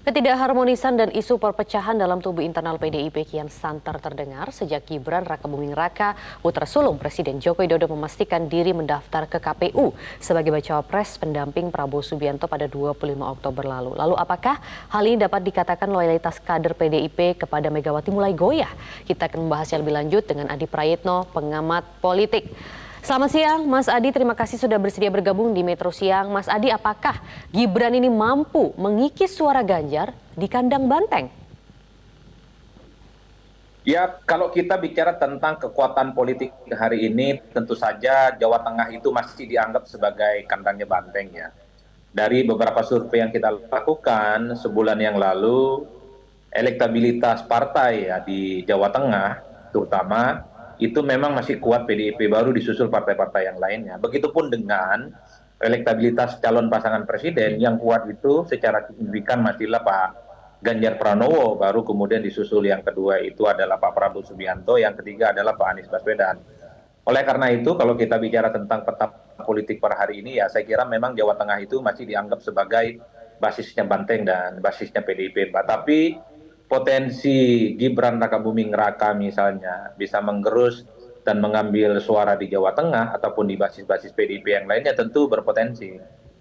Ketidakharmonisan dan isu perpecahan dalam tubuh internal PDIP kian santer terdengar sejak Gibran Rakabuming Raka putra sulung Presiden Joko Widodo memastikan diri mendaftar ke KPU sebagai bacawa pres pendamping Prabowo Subianto pada 25 Oktober lalu. Lalu apakah hal ini dapat dikatakan loyalitas kader PDIP kepada Megawati mulai goyah? Kita akan membahasnya lebih lanjut dengan Adi Prayitno, pengamat politik. Selamat siang, Mas Adi. Terima kasih sudah bersedia bergabung di Metro Siang. Mas Adi, apakah Gibran ini mampu mengikis suara Ganjar di kandang banteng? Ya, kalau kita bicara tentang kekuatan politik hari ini, tentu saja Jawa Tengah itu masih dianggap sebagai kandangnya banteng ya. Dari beberapa survei yang kita lakukan sebulan yang lalu, elektabilitas partai ya di Jawa Tengah terutama itu memang masih kuat PDIP, baru disusul partai-partai yang lainnya. Begitupun dengan elektabilitas calon pasangan presiden yang kuat itu secara signifikan masihlah Pak Ganjar Pranowo, baru kemudian disusul yang kedua itu adalah Pak Prabowo Subianto, yang ketiga adalah Pak Anies Baswedan. Oleh karena itu, kalau kita bicara tentang peta politik per hari ini, ya saya kira memang Jawa Tengah itu masih dianggap sebagai basisnya Banteng dan basisnya PDIP. Tapi potensi Gibran Rakabuming Raka misalnya bisa menggerus dan mengambil suara di Jawa Tengah ataupun di basis-basis PDIP yang lainnya tentu berpotensi.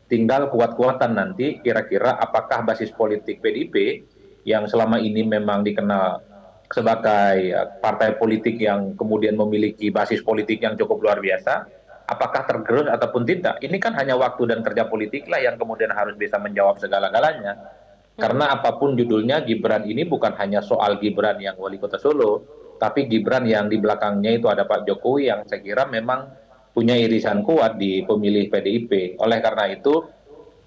Tinggal kuat-kuatan nanti kira-kira apakah basis politik PDIP yang selama ini memang dikenal sebagai partai politik yang kemudian memiliki basis politik yang cukup luar biasa, apakah tergerus ataupun tidak, ini kan hanya waktu dan kerja politik lah yang kemudian harus bisa menjawab segala-galanya. Karena apapun judulnya, Gibran ini bukan hanya soal Gibran yang wali kota Solo, tapi Gibran yang di belakangnya itu ada Pak Jokowi yang saya kira memang punya irisan kuat di pemilih PDIP. Oleh karena itu,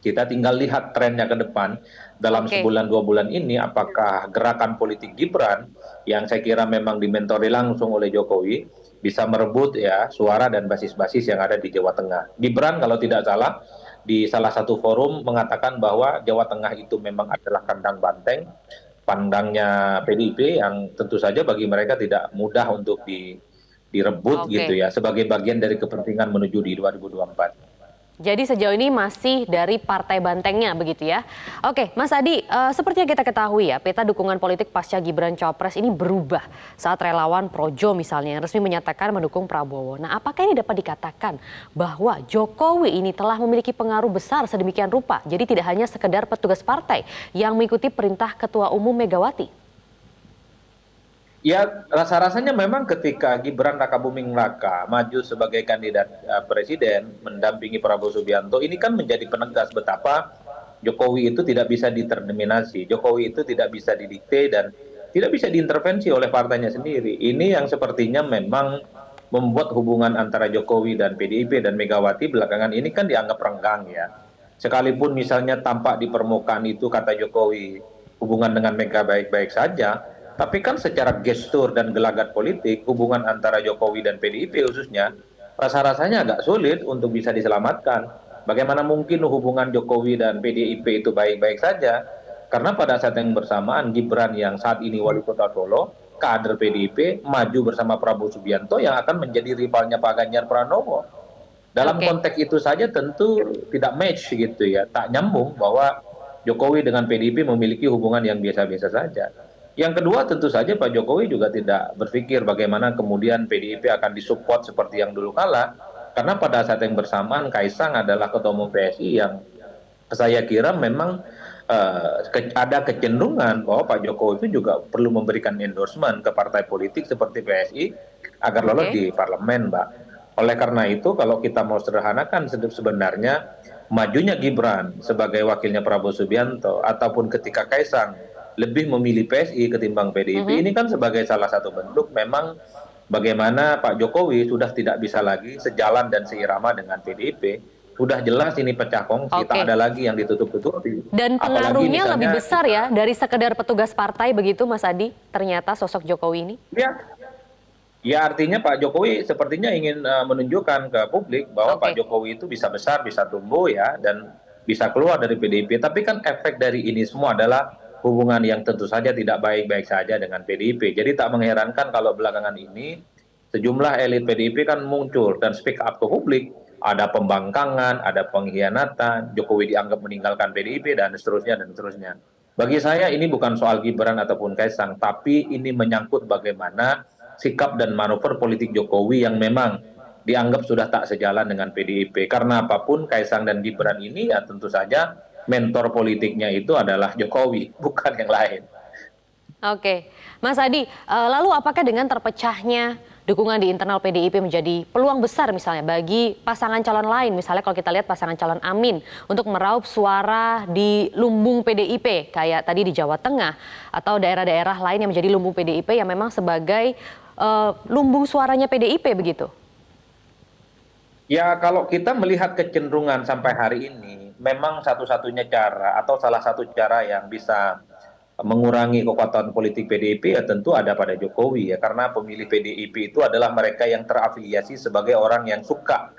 kita tinggal lihat trennya ke depan dalam Oke. sebulan 2 bulan ini, apakah gerakan politik Gibran yang saya kira memang dimentori langsung oleh Jokowi bisa merebut ya suara dan basis-basis yang ada di Jawa Tengah. Gibran kalau tidak salah di salah satu forum mengatakan bahwa Jawa Tengah itu memang adalah kandang banteng, pandangnya PDIP yang tentu saja bagi mereka tidak mudah untuk direbut gitu Oke. ya, sebagai bagian dari kepentingan menuju di 2024. Jadi sejauh ini masih dari partai bantengnya begitu ya. Oke, Mas Adi, seperti yang kita ketahui ya, peta dukungan politik pasca Gibran Cawapres ini berubah saat relawan Projo misalnya yang resmi menyatakan mendukung Prabowo. Nah, apakah ini dapat dikatakan bahwa Jokowi ini telah memiliki pengaruh besar sedemikian rupa? Jadi tidak hanya sekedar petugas partai yang mengikuti perintah Ketua Umum Megawati? Ya, rasa-rasanya memang ketika Gibran Rakabuming Raka maju sebagai kandidat presiden mendampingi Prabowo Subianto, ini kan menjadi penegas betapa Jokowi itu tidak bisa diterminasi, Jokowi itu tidak bisa didikte dan tidak bisa diintervensi oleh partainya sendiri. Ini yang sepertinya memang membuat hubungan antara Jokowi dan PDIP dan Megawati belakangan ini kan dianggap renggang ya. Sekalipun misalnya tampak di permukaan itu kata Jokowi hubungan dengan Mega baik-baik saja, tapi kan secara gestur dan gelagat politik, hubungan antara Jokowi dan PDIP khususnya, rasa-rasanya agak sulit untuk bisa diselamatkan. Bagaimana mungkin hubungan Jokowi dan PDIP itu baik-baik saja? Karena pada saat yang bersamaan, Gibran yang saat ini wali kota Solo, kader PDIP, maju bersama Prabowo Subianto yang akan menjadi rivalnya Pak Ganjar Pranowo. Dalam Oke. konteks itu saja tentu tidak match gitu ya, tak nyambung bahwa Jokowi dengan PDIP memiliki hubungan yang biasa-biasa saja. Yang kedua tentu saja Pak Jokowi juga tidak berpikir bagaimana kemudian PDIP akan disupport seperti yang dulu kala, karena pada saat yang bersamaan Kaisang adalah ketua umum PSI yang saya kira memang ada kecenderungan bahwa Pak Jokowi itu juga perlu memberikan endorsement ke partai politik seperti PSI agar lolos Oke. di parlemen, Mbak. Oleh karena itu, kalau kita mau sederhanakan, sebenarnya majunya Gibran sebagai wakilnya Prabowo Subianto ataupun ketika Kaisang lebih memilih PSI ketimbang PDIP, Mhm. ini kan sebagai salah satu bentuk memang bagaimana Pak Jokowi sudah tidak bisa lagi sejalan dan seirama dengan PDIP. Sudah jelas ini pecah kongsi, tak Oke. ada lagi yang ditutup-tutupi. Dan Apalagi pengaruhnya lebih misalnya besar ya dari sekedar petugas partai begitu Mas Adi, ternyata sosok Jokowi ini? ya, ya artinya Pak Jokowi sepertinya ingin menunjukkan ke publik bahwa Pak Oke. Jokowi itu bisa besar, bisa tumbuh ya, dan bisa keluar dari PDIP. Tapi kan efek dari ini semua adalah hubungan yang tentu saja tidak baik-baik saja dengan PDIP. Jadi tak mengherankan kalau belakangan ini sejumlah elit PDIP kan muncul dan speak up ke publik. Ada pembangkangan, ada pengkhianatan, Jokowi dianggap meninggalkan PDIP dan seterusnya dan seterusnya. Bagi saya ini bukan soal Gibran ataupun Kaisang, tapi ini menyangkut bagaimana sikap dan manuver politik Jokowi yang memang dianggap sudah tak sejalan dengan PDIP. Karena apapun Kaisang dan Gibran ini ya tentu saja mentor politiknya itu adalah Jokowi, bukan yang lain. Oke, Mas Adi, lalu apakah dengan terpecahnya dukungan di internal PDIP menjadi peluang besar misalnya bagi pasangan calon lain, misalnya kalau kita lihat pasangan calon Amin untuk meraup suara di lumbung PDIP, kayak tadi di Jawa Tengah atau daerah-daerah lain yang menjadi lumbung PDIP yang memang sebagai lumbung suaranya PDIP begitu? Ya kalau kita melihat kecenderungan sampai hari ini, memang satu-satunya cara atau salah satu cara yang bisa mengurangi kekuatan politik PDIP ya tentu ada pada Jokowi ya karena pemilih PDIP itu adalah mereka yang terafiliasi sebagai orang yang suka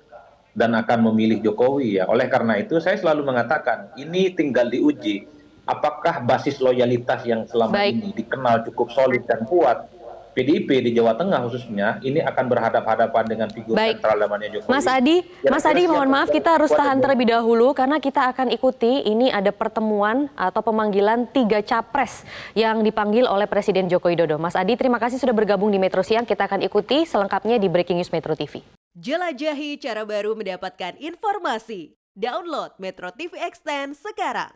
dan akan memilih Jokowi ya. Oleh karena itu saya selalu mengatakan ini tinggal diuji apakah basis loyalitas yang selama Baik. ini dikenal cukup solid dan kuat PDIP di Jawa Tengah khususnya ini akan berhadap-hadapan dengan figur Baik, sentral namanya Jokowi. Mas Adi, Kira-kira mohon siapa maaf yang kita harus kuat tahan dan terlebih dahulu karena kita akan ikuti ini ada pertemuan atau pemanggilan 3 capres yang dipanggil oleh Presiden Joko Widodo. Mas Adi, terima kasih sudah bergabung di Metro Siang. Kita akan ikuti selengkapnya di Breaking News Metro TV. Jelajahi cara baru mendapatkan informasi. Download Metro TV Extend sekarang.